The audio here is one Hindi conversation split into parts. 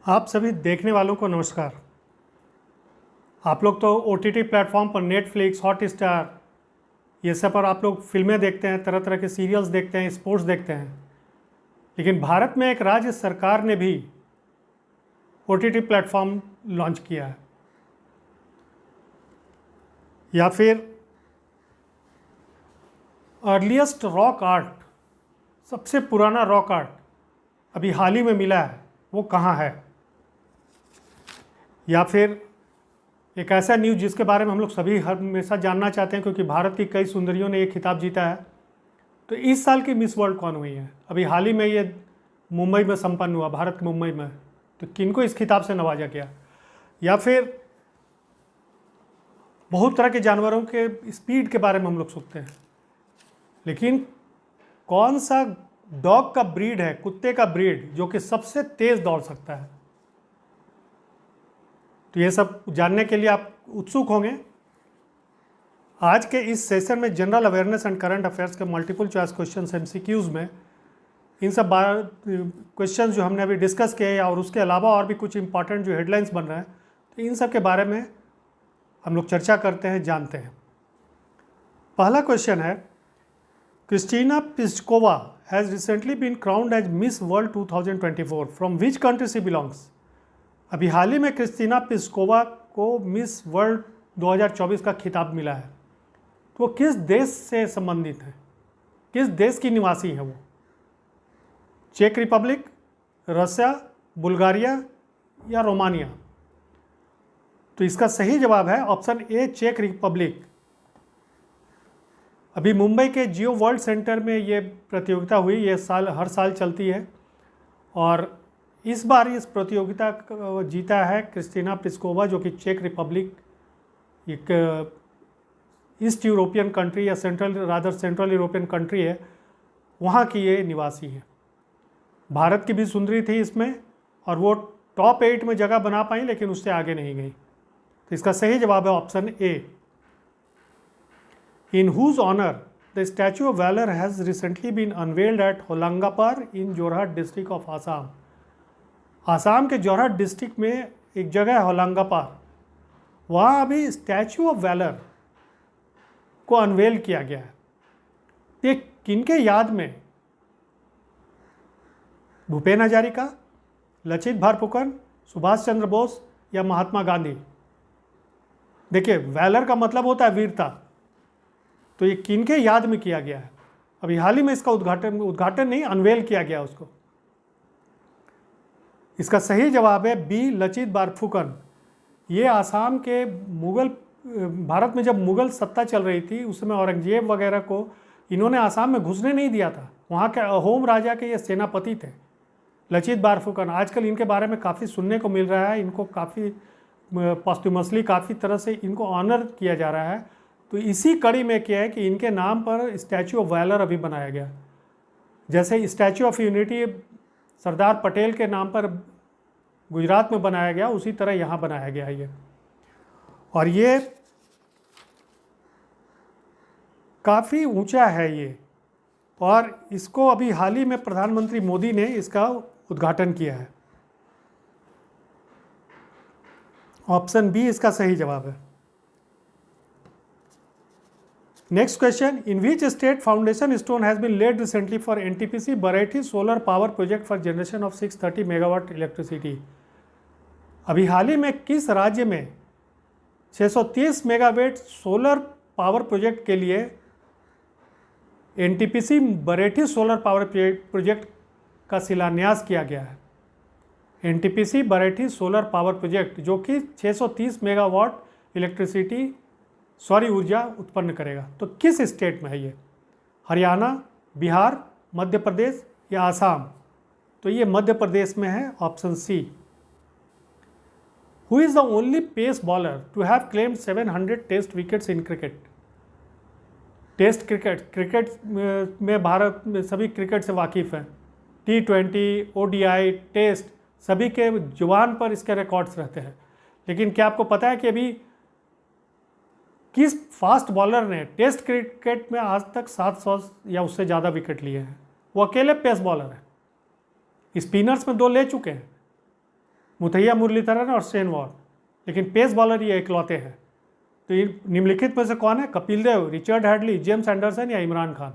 आप सभी देखने वालों को नमस्कार। आप लोग तो OTT प्लेटफॉर्म पर नेटफ्लिक्स, हॉटस्टार ये सब पर आप लोग फिल्में देखते हैं, तरह तरह के सीरियल्स देखते हैं, स्पोर्ट्स देखते हैं। लेकिन भारत में एक राज्य सरकार ने भी OTT प्लेटफॉर्म लॉन्च किया है, या फिर अर्लीस्ट रॉक आर्ट, सबसे पुराना रॉक आर्ट अभी हाल ही में मिला है, वो कहाँ है? या फिर एक ऐसा न्यूज़ जिसके बारे में हम लोग सभी हमेशा जानना चाहते हैं, क्योंकि भारत की कई सुंदरियों ने ये खिताब जीता है। तो इस साल की मिस वर्ल्ड कौन हुई है? अभी हाल ही में ये मुंबई में संपन्न हुआ, भारत के मुंबई में। तो किनको इस खिताब से नवाजा गया? या फिर बहुत तरह के जानवरों के स्पीड के बारे में हम लोग सुनते हैं, लेकिन कौन सा डॉग का ब्रीड है, कुत्ते का ब्रीड, जो कि सबसे तेज दौड़ सकता है? तो ये सब जानने के लिए आप उत्सुक होंगे। आज के इस सेशन में general awareness and current affairs के मल्टीपल चॉइस क्वेश्चंस MCQs में इन सब क्वेश्चंस जो हमने अभी डिस्कस किए, और उसके अलावा और भी कुछ इंपॉर्टेंट जो हेडलाइंस बन रहे हैं, तो इन सब के बारे में हम लोग चर्चा करते हैं, जानते हैं। पहला क्वेश्चन है, Krystyna Pyszkova has recently been crowned as Miss World 2024, from which country she belongs? अभी हाल ही में क्रिस्टीना पिस्कोवा को मिस वर्ल्ड 2024 का खिताब मिला है। तो वो किस देश से संबंधित है, किस देश की निवासी है वो? चेक रिपब्लिक, रसिया, बुल्गारिया या रोमानिया? तो इसका सही जवाब है ऑप्शन ए, चेक रिपब्लिक। अभी मुंबई के जियो वर्ल्ड सेंटर में ये प्रतियोगिता हुई, ये हर साल चलती है, और इस बार इस प्रतियोगिता को जीता है क्रिस्टीना पिस्कोवा, जो कि चेक रिपब्लिक, एक ईस्ट यूरोपियन कंट्री या सेंट्रल यूरोपियन कंट्री है, वहाँ की ये निवासी है। भारत की भी सुंदरी थी इसमें, और वो टॉप 8 में जगह बना पाई, लेकिन उससे आगे नहीं गई। तो इसका सही जवाब है option a. In whose honour the statue of valour has recently been unveiled at Holongapar in Jorhat district of Assam. Assam के जोरहाट डिस्ट्रिक्ट में एक जगह है होलंगापार, वहाँ अभी स्टैचू ऑफ वैलर को अनवेल किया गया है। ये किनके याद में? भूपेन हजारिका, लचित बरफुकन, सुभाष चंद्र बोस या महात्मा गांधी? देखिए, वैलर का मतलब होता है वीरता, तो ये किनके याद में किया गया है? अभी हाल ही में इसका उद्घाटन नहीं, अनवेल किया गया उसको। इसका सही जवाब है बी, लचित बरफुकन। ये आसाम के भारत में जब मुगल सत्ता चल रही थी, उस समय औरंगजेब वगैरह को इन्होंने आसाम में घुसने नहीं दिया था। वहाँ के अहोम राजा के ये सेनापति थे, लचित बरफुकन। आजकल इनके बारे में काफ़ी सुनने को मिल रहा है, इनको काफ़ी पोस्टुमसली काफ़ी तरह से इनको ऑनर किया जा रहा है। तो इसी कड़ी में क्या है कि इनके नाम पर स्टैचू ऑफ वैलर अभी बनाया गया। जैसे statue of unity Sardar Patel के नाम पर गुजरात में बनाया गया, उसी तरह यहाँ बनाया गया है ये। और ये काफ़ी ऊंचा है ये, और इसको अभी हाल ही में प्रधानमंत्री मोदी ने इसका उद्घाटन किया है। ऑप्शन बी इसका सही जवाब है। Next question, in which state foundation stone has been laid recently for NTPC Barethi solar power project for generation of 630 megawatt electricity? अभी हाल ही में किस राज्य में 630 मेगावाट सोलर पावर प्रोजेक्ट के लिए NTPC Barethi solar power project का शिलान्यास किया गया है? NTPC Barethi solar power project, जो कि 630 मेगावाट ऊर्जा उत्पन्न करेगा। तो किस स्टेट में है ये? हरियाणा, बिहार, मध्य प्रदेश या आसाम? तो ये मध्य प्रदेश में है, option C. Who is the only pace bowler to have claimed 700 test wickets in cricket? Test cricket में भारत में सभी क्रिकेट से वाकिफ़ हैं। T20, ODI, टेस्ट, सभी के जुबान पर इसके रिकॉर्ड्स रहते हैं। लेकिन क्या आपको पता है कि अभी किस फास्ट बॉलर ने टेस्ट क्रिकेट में आज तक 700 या उससे ज़्यादा विकेट लिए हैं? वो अकेले पेस बॉलर है। स्पिनर्स में 2 ले चुके हैं, मुथैया मुरलीधरन और शेन वॉर्न, लेकिन पेस बॉलर ये इकलौते हैं। तो ये निम्नलिखित में से कौन है? Kapil Dev, Richard Hadley, James Anderson या इमरान खान?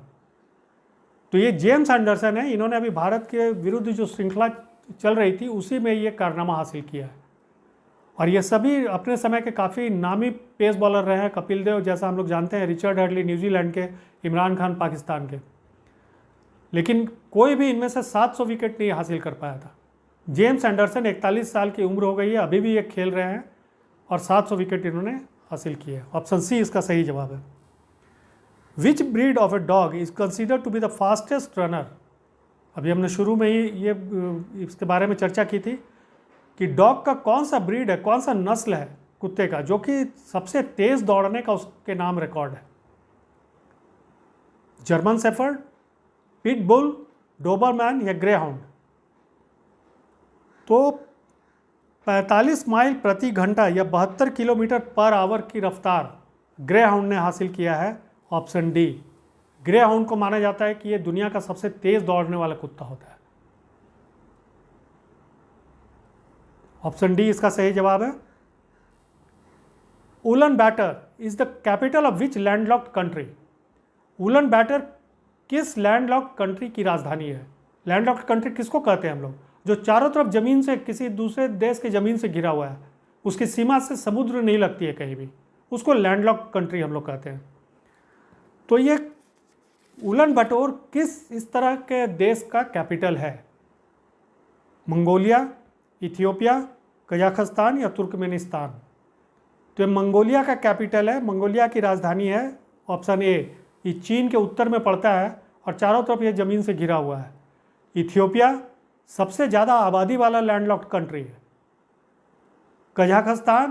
तो ये जेम्स एंडरसन है, इन्होंने अभी भारत के विरुद्ध जो श्रृंखला चल रही थी उसी में ये कारनामा हासिल किया है। और ये सभी अपने समय के काफ़ी नामी पेस बॉलर रहे हैं। कपिल देव जैसा हम लोग जानते हैं, रिचर्ड हैडली न्यूजीलैंड के, इमरान खान पाकिस्तान के, लेकिन कोई भी इनमें से 700 विकेट नहीं हासिल कर पाया था। जेम्स एंडरसन 41 साल की उम्र हो गई है, अभी भी ये खेल रहे हैं और 700 विकेट इन्होंने हासिल किए। ऑप्शन सी इसका सही जवाब है। Which breed of a dog is considered to be the fastest runner? अभी हमने शुरू में ही ये इसके बारे में चर्चा की थी कि डॉग का कौन सा ब्रीड है, कौन सा नस्ल है कुत्ते का जो कि सबसे तेज दौड़ने का उसके नाम रिकॉर्ड है? जर्मन शेफर्ड, पिटबुल, डोबरमैन या ग्रेहाउंड? तो 45 माइल प्रति घंटा या 72 किलोमीटर पर आवर की रफ्तार ग्रेहाउंड ने हासिल किया है। Option D. ग्रेहाउंड को माना जाता है कि ये दुनिया का सबसे तेज दौड़ने वाला कुत्ता होता है। ऑप्शन डी इसका सही जवाब है। Ulan Bator is the capital of which landlocked country? Ulan Bator किस लैंडलॉक्ड कंट्री की राजधानी है? लैंडलॉक्ड कंट्री किसको कहते हैं हम लोग? जो चारों तरफ जमीन से, किसी दूसरे देश की जमीन से घिरा हुआ है, उसकी सीमा से समुद्र नहीं लगती है कहीं भी, उसको लैंडलॉक्ड कंट्री हम लोग कहते हैं। तो ये उलन बैटर किस इस तरह के देश का कैपिटल है? मंगोलिया, इथियोपिया, कजाकिस्तान या तुर्कमेनिस्तान? तो ये मंगोलिया का कैपिटल है, मंगोलिया की राजधानी है। ऑप्शन ए। ये चीन के उत्तर में पड़ता है और चारों तरफ ये ज़मीन से घिरा हुआ है। इथियोपिया सबसे ज़्यादा आबादी वाला लैंडलॉक्ड कंट्री है। कजाकिस्तान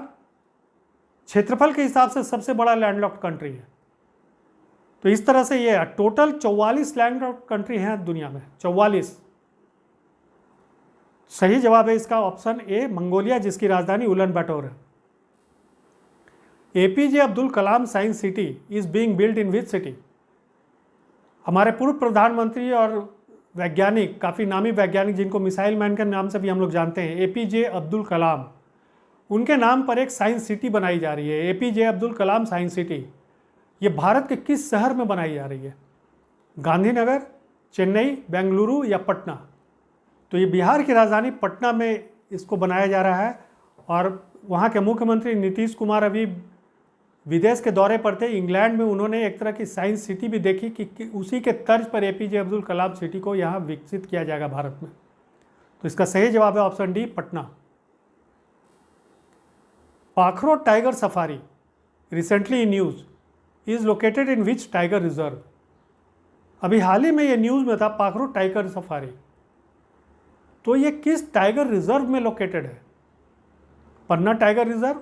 क्षेत्रफल के हिसाब से सबसे बड़ा लैंडलॉक्ड कंट्री है। तो इस तरह से ये टोटल 44 लैंडलॉक्ड कंट्री हैं दुनिया में, 44। सही जवाब है इसका ऑप्शन ए, मंगोलिया, जिसकी राजधानी उलन बैटर है। APJ Abdul Kalam science city is being built in which city? हमारे पूर्व प्रधानमंत्री और वैज्ञानिक, काफ़ी नामी वैज्ञानिक जिनको मिसाइल मैन के नाम से भी हम लोग जानते हैं, एपीजे अब्दुल कलाम, उनके नाम पर एक साइंस सिटी बनाई जा रही है, APJ Abdul Kalam science city. ये भारत के किस शहर में बनाई जा रही है? गांधीनगर, चेन्नई, बेंगलुरु या पटना? तो ये बिहार की राजधानी पटना में इसको बनाया जा रहा है। और वहाँ के मुख्यमंत्री नीतीश कुमार अभी विदेश के दौरे पर थे, इंग्लैंड में उन्होंने एक तरह की साइंस सिटी भी देखी कि उसी के तर्ज पर एपीजे अब्दुल कलाम सिटी को यहाँ विकसित किया जाएगा भारत में। तो इसका सही जवाब है option D, Patna. Pakhro tiger safari recently in news is located in which tiger reserve? अभी हाल ही में ये न्यूज़ में था पाखरो टाइगर सफारी। तो ये किस टाइगर रिजर्व में लोकेटेड है? Panna tiger reserve,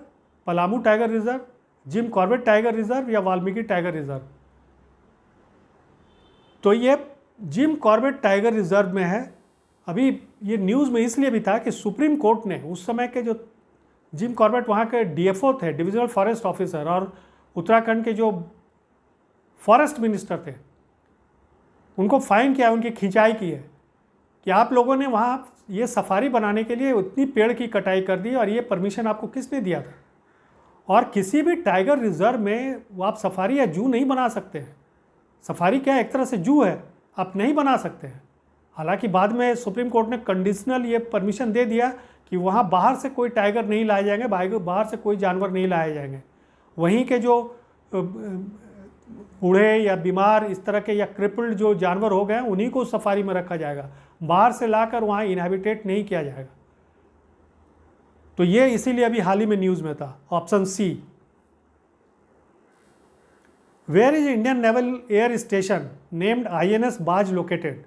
Palamu tiger reserve, Jim Corbett tiger reserve या वाल्मीकि टाइगर रिजर्व? तो ये जिम कॉर्बेट टाइगर रिजर्व में है। अभी ये न्यूज़ में इसलिए भी था कि सुप्रीम कोर्ट ने उस समय के जो जिम कॉर्बेट वहाँ के डीएफओ थे, डिविजनल फॉरेस्ट ऑफिसर, और उत्तराखंड के जो फॉरेस्ट मिनिस्टर थे, उनको फाइन किया, उनकी खिंचाई की है कि आप लोगों ने वहाँ ये सफारी बनाने के लिए उतनी पेड़ की कटाई कर दी और ये परमिशन आपको किसने दिया था? और किसी भी टाइगर रिजर्व में वो आप सफारी या जू नहीं बना सकते हैं। सफारी क्या है? एक तरह से जू है, आप नहीं बना सकते हैं। हालांकि बाद में सुप्रीम कोर्ट ने कंडीशनल ये परमिशन दे दिया कि वहाँ बाहर से कोई टाइगर नहीं लाए जाएंगे, बाहर से कोई जानवर नहीं लाए जाएंगे। वहीं के जो बूढ़े या बीमार इस तरह के या क्रिपल्ड जो जानवर हो गए उन्हीं को सफारी में रखा जाएगा, बाहर से लाकर वहाँ इनहैबिटेट नहीं किया जाएगा। तो ये इसीलिए अभी हाल ही में न्यूज़ में था। Option C. Where is Indian naval air station named INS Baaz located?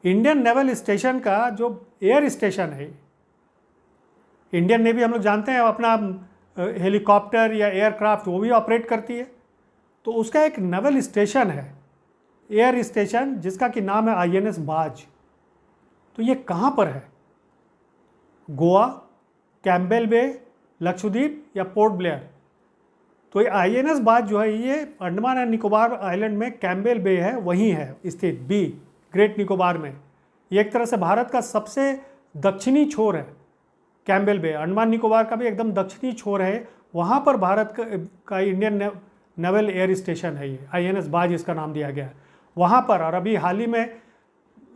Indian naval station का जो एयर स्टेशन है, इंडियन नेवी हम लोग जानते हैं अपना हेलीकॉप्टर या एयरक्राफ्ट वो भी ऑपरेट करती है, तो उसका एक नेवल स्टेशन है, एयर स्टेशन, जिसका कि नाम है INS बाज। तो ये कहाँ पर है? गोवा, कैम्पबेल बे, लक्षद्वीप या पोर्ट ब्लेयर? तो ये INS बाज जो है ये अंडमान एंड निकोबार आइलैंड में कैम्पबेल बे है, वहीं है स्थित, बी, ग्रेट निकोबार में। ये एक तरह से भारत का सबसे दक्षिणी छोर है कैम्बेल बे, अंडमान निकोबार का भी एकदम दक्षिणी छोर है, वहाँ पर भारत का इंडियन नेवल एयर स्टेशन है, ये INS बाज इसका नाम दिया गया है वहाँ पर। और अभी हाल ही में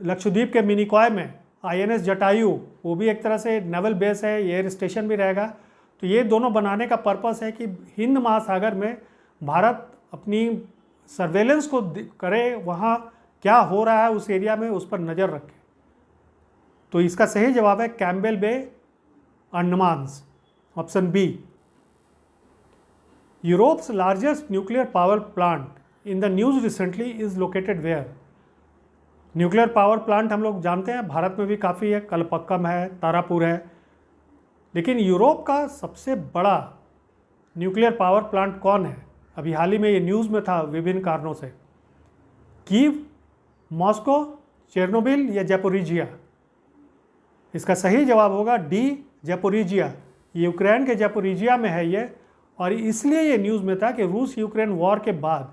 लक्षद्वीप के मिनिकॉय में INS जटायु, वो भी एक तरह से नेवल बेस है, एयर स्टेशन भी रहेगा। तो ये दोनों बनाने का पर्पस है कि हिंद महासागर में भारत अपनी सर्वेलेंस को करे, वहाँ क्या हो रहा है उस एरिया में, उस पर नज़र रखे। तो इसका सही जवाब है Campbell Bay, Andamans, option B. Europe's largest nuclear power plant in the news recently is located where. Nuclear power plant हम लोग जानते हैं भारत में भी काफ़ी है, कलपक्कम है, तारापुर है, लेकिन यूरोप का सबसे बड़ा न्यूक्लियर पावर प्लांट कौन है? अभी हाल ही में ये न्यूज़ में था विभिन्न कारणों से। कीव, मॉस्को, चेर्नोबिल या जैपोरिजिया? इसका सही जवाब होगा डी, जैपोरिजिया। यूक्रेन के जैपोरिजिया में है ये, और इसलिए ये न्यूज़ में था कि रूस यूक्रेन वॉर के बाद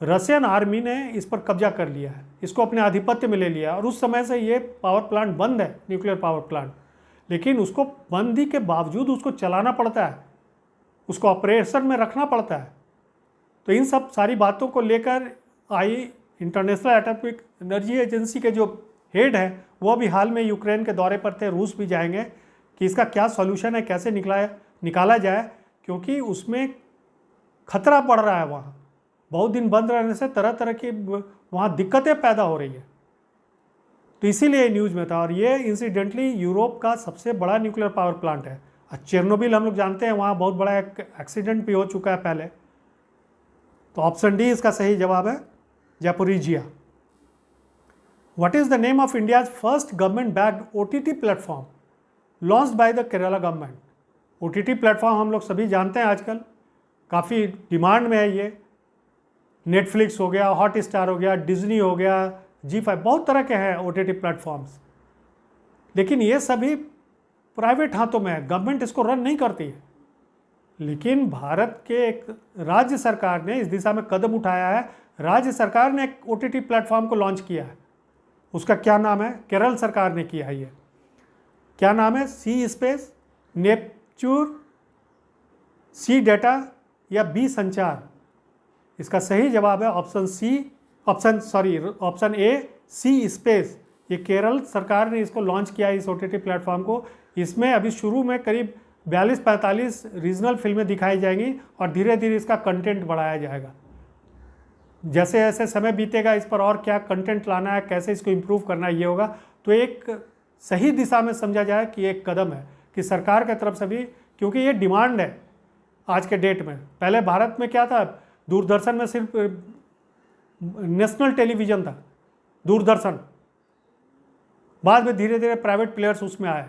रशियन आर्मी ने इस पर कब्जा कर लिया है, इसको अपने आधिपत्य में ले लिया, और उस समय से ये पावर प्लांट बंद है, न्यूक्लियर पावर प्लांट। लेकिन उसको बंदी के बावजूद उसको चलाना पड़ता है, उसको ऑपरेशन में रखना पड़ता है। तो इन सब सारी बातों को लेकर आई इंटरनेशनल एटॉमिक एनर्जी एजेंसी के जो हेड है वो अभी हाल में यूक्रेन के दौरे पर थे, रूस भी जाएंगे, कि इसका क्या सॉल्यूशन है, कैसे निकाला जाए, क्योंकि उसमें खतरा पड़ रहा है। वहाँ बहुत दिन बंद रहने से तरह तरह की वहाँ दिक्कतें पैदा हो रही है, तो इसीलिए न्यूज़ में था। और ये इंसिडेंटली यूरोप का सबसे बड़ा न्यूक्लियर पावर प्लांट है। चेर्नोबिल हम लोग जानते हैं, वहाँ बहुत बड़ा एक एक्सीडेंट भी हो चुका है पहले। तो ऑप्शन डी इसका सही जवाब है, Zaporizhzhia. What is the name of India's first government backed OTT platform launched by the Kerala government? OTT platform हम लोग सभी जानते हैं, आजकल काफ़ी डिमांड में है ये। नेटफ्लिक्स हो गया, हॉटस्टार हो गया, डिज्नी हो गया, G5, बहुत तरह के हैं OTT प्लेटफॉर्म्स, लेकिन ये सभी प्राइवेट हाथों में है, गवर्नमेंट इसको रन नहीं करती है। लेकिन भारत के एक राज्य सरकार ने इस दिशा में कदम उठाया है। राज्य सरकार ने एक OTT प्लेटफॉर्म को लॉन्च किया है, उसका क्या नाम है? केरल सरकार ने किया है ये। क्या नाम है? सी स्पेस, नेपच्यूर, सी डेटा या बी संचार? इसका सही जवाब है ऑप्शन ए, सी स्पेस। ये केरल सरकार ने इसको लॉन्च किया है, इस OTT प्लेटफॉर्म को। इसमें अभी शुरू में करीब 42-45 रीजनल फिल्में दिखाई जाएंगी और धीरे धीरे इसका कंटेंट बढ़ाया जाएगा। जैसे जैसे समय बीतेगा इस पर और क्या कंटेंट लाना है, कैसे इसको इम्प्रूव करना है, ये होगा। तो एक सही दिशा में समझा जाए कि एक कदम है कि सरकार की तरफ से भी, क्योंकि ये डिमांड है आज के डेट में। पहले भारत में क्या था, दूरदर्शन में सिर्फ नेशनल टेलीविज़न था, दूरदर्शन। बाद में धीरे धीरे प्राइवेट प्लेयर्स उसमें आए,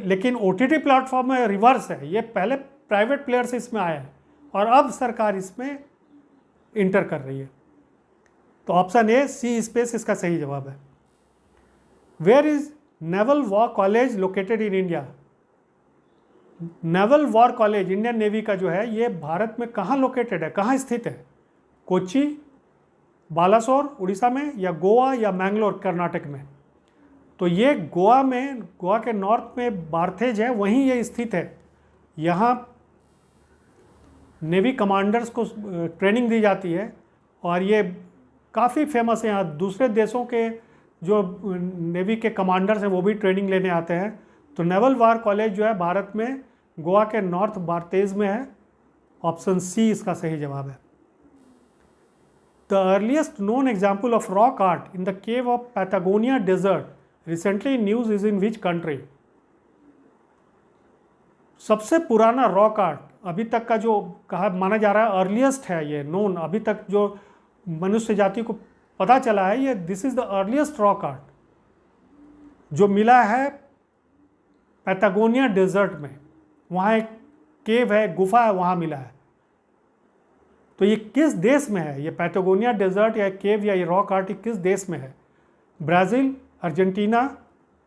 लेकिन OTT प्लेटफॉर्म में रिवर्स है, ये पहले प्राइवेट प्लेयर्स इसमें आए हैं और अब सरकार इसमें इंटर कर रही है। तो ऑप्शन ए, सी स्पेस, इसका सही जवाब है। Where is naval war college located in India? Naval war college Indian navy का जो है, ये भारत में कहाँ लोकेटेड है, कहाँ स्थित है? कोच्चि, बालासोर उड़ीसा में, या गोवा या मैंगलोर कर्नाटक में? तो ये गोवा में, गोवा के नॉर्थ में बार्थेज है, वहीं ये स्थित है। यहाँ नेवी कमांडर्स को ट्रेनिंग दी जाती है और ये काफ़ी फेमस है। यहाँ दूसरे देशों के जो नेवी के कमांडर्स हैं वो भी ट्रेनिंग लेने आते हैं। तो नेवल वॉर कॉलेज जो है भारत में गोवा के नॉर्थ बार्थेज में है। ऑप्शन सी इसका सही जवाब है। The earliest known example of rock art in the cave of Patagonia desert recently news is in which country? सबसे पुराना रॉक आर्ट अभी तक का जो कहा माना जा रहा है, अर्लीस्ट है ये नोन, अभी तक जो मनुष्य जाति को पता चला है, ये this is the earliest rock art जो मिला है पैटागोनिया डेजर्ट में। वहाँ एक केव है, गुफा है, वहाँ मिला है। तो ये किस देश में है? ये पैटागोनिया डेजर्ट या केव या ये रॉक आर्ट किस देश में है? ब्राज़ील, अर्जेंटीना,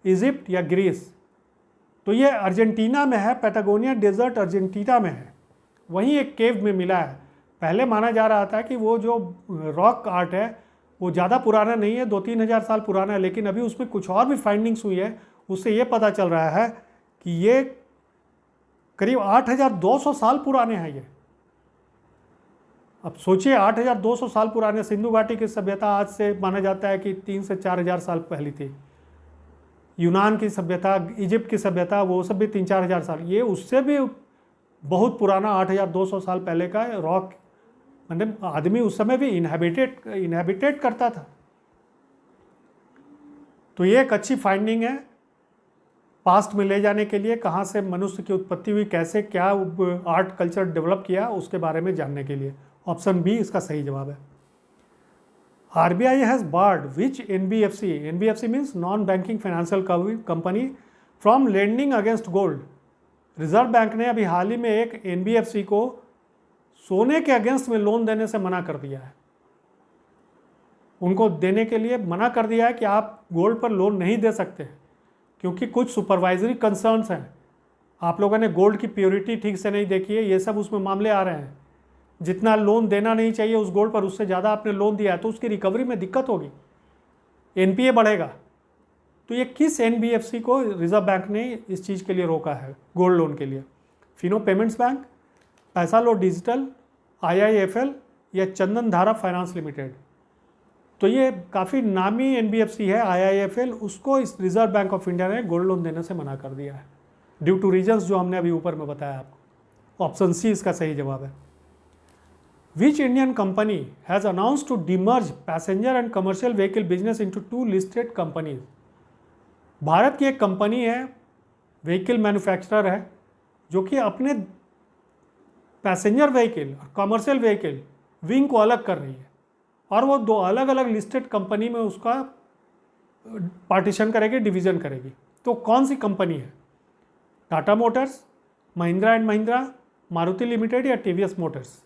इजिप्ट या ग्रीस? तो ये अर्जेंटीना में है, पैटागोनिया डेजर्ट अर्जेंटीना में है, वहीं एक केव में मिला है। पहले माना जा रहा था कि वो जो रॉक आर्ट है वो ज़्यादा पुराना नहीं है, 2-3 हज़ार साल पुराना है, लेकिन अभी उसमें कुछ और भी फाइंडिंग्स हुई है। उससे ये पता चल रहा है कि ये करीब 8,200 साल पुराने हैं ये। अब सोचिए 8,200 साल पुराने सिंधु घाटी की सभ्यता आज से माना जाता है कि 3 से 4,000 साल पहली थी। यूनान की सभ्यता, इजिप्ट की सभ्यता, वो सब भी 3-4 हज़ार साल, ये उससे भी बहुत पुराना 8,200 साल पहले का रॉक, मतलब आदमी उस समय भी इनहेबिटेट करता था। तो ये एक अच्छी फाइंडिंग है पास्ट में ले जाने के लिए, कहाँ से मनुष्य की उत्पत्ति हुई, कैसे क्या आर्ट कल्चर डेवलप किया, उसके बारे में जानने के लिए। ऑप्शन बी इसका सही जवाब है। RBI has barred which NBFC means non banking financial company from lending against gold. Reserve bank ने अभी हाल ही में एक NBFC को सोने के अगेंस्ट में लोन देने से मना कर दिया है। उनको देने के लिए मना कर दिया है कि आप गोल्ड पर लोन नहीं दे सकते, क्योंकि कुछ सुपरवाइजरी कंसर्न्स हैं। आप लोगों ने गोल्ड की प्योरिटी ठीक से नहीं देखी है, ये सब उसमें मामले आ रहे हैं। जितना लोन देना नहीं चाहिए उस गोल्ड पर, उससे ज़्यादा आपने लोन दिया है तो उसकी रिकवरी में दिक्कत होगी, NPA बढ़ेगा। तो ये किस NBFC को रिजर्व बैंक ने इस चीज़ के लिए रोका है गोल्ड लोन के लिए? फिनो पेमेंट्स बैंक, पैसा लो डिजिटल, IIFL या चंदन धारा फाइनेंस लिमिटेड। तो ये काफ़ी नामी NBFC है IIFL, उसको इस रिजर्व बैंक ऑफ इंडिया ने गोल्ड लोन देने से मना कर दिया है ड्यू टू रीजन्स जो हमने अभी ऊपर में बताया आपको। ऑप्शन सी इसका सही जवाब है। Which Indian company has announce to demerge passenger and commercial vehicle business into 2 listed companies. Bharat की एक कंपनी है, व्हीकल मैन्युफैक्चरर है, जो कि अपने पैसेंजर व्हीकल और कमर्शियल व्हीकल विंग को अलग कर रही है, और वो 2 अलग अलग लिस्टेड कंपनी में उसका पार्टीशन करेगी, डिवीज़न करेगी। तो कौन सी कंपनी है? Tata Motors, Mahindra and Mahindra, Maruti limited या TVS मोटर्स?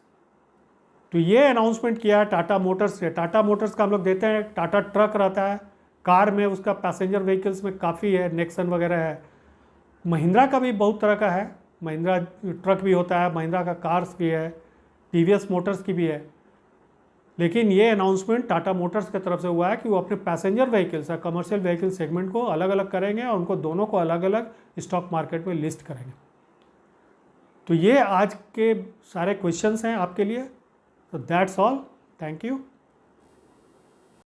तो ये अनाउंसमेंट किया है टाटा मोटर्स से। टाटा मोटर्स का हम लोग देते हैं, टाटा ट्रक रहता है, कार में उसका पैसेंजर व्हीकल्स में काफ़ी है, नेक्सन वगैरह है। महिंद्रा का भी बहुत तरह का है, महिंद्रा ट्रक भी होता है, महिंद्रा का कार्स भी है, TVS मोटर्स की भी है। लेकिन ये अनाउंसमेंट टाटा मोटर्स की तरफ से हुआ है कि वो अपने पैसेंजर व्हीकल्स या कमर्शियल व्हीकल सेगमेंट को अलग अलग करेंगे और उनको दोनों को अलग अलग स्टॉक मार्केट में लिस्ट करेंगे। तो ये आज के सारे क्वेश्चंस हैं आपके लिए। तो दैट्स ऑल, थैंक यू।